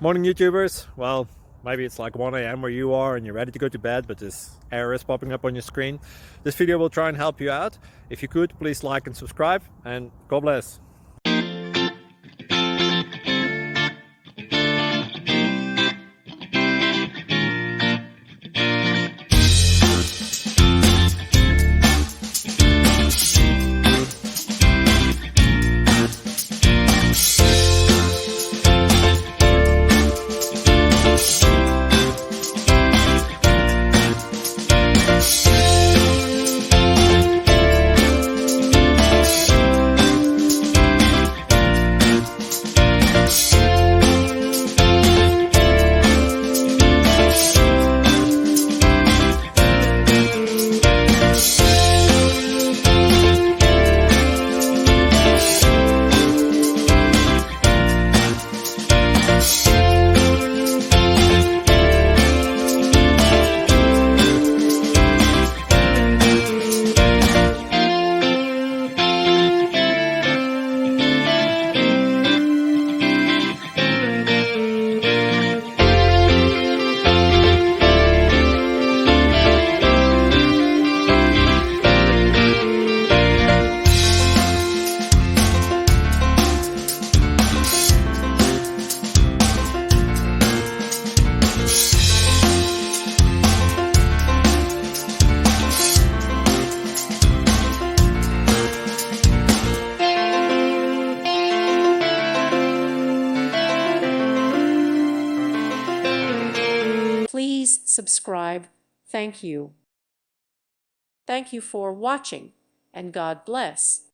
Morning YouTubers. Well, maybe it's like 1 a.m. where you are and you're ready to go to bed, but this error is popping up on your screen. This video will try and help you out. If you could, please like and subscribe, and God bless. Please subscribe. Thank you. Thank you for watching, and God bless.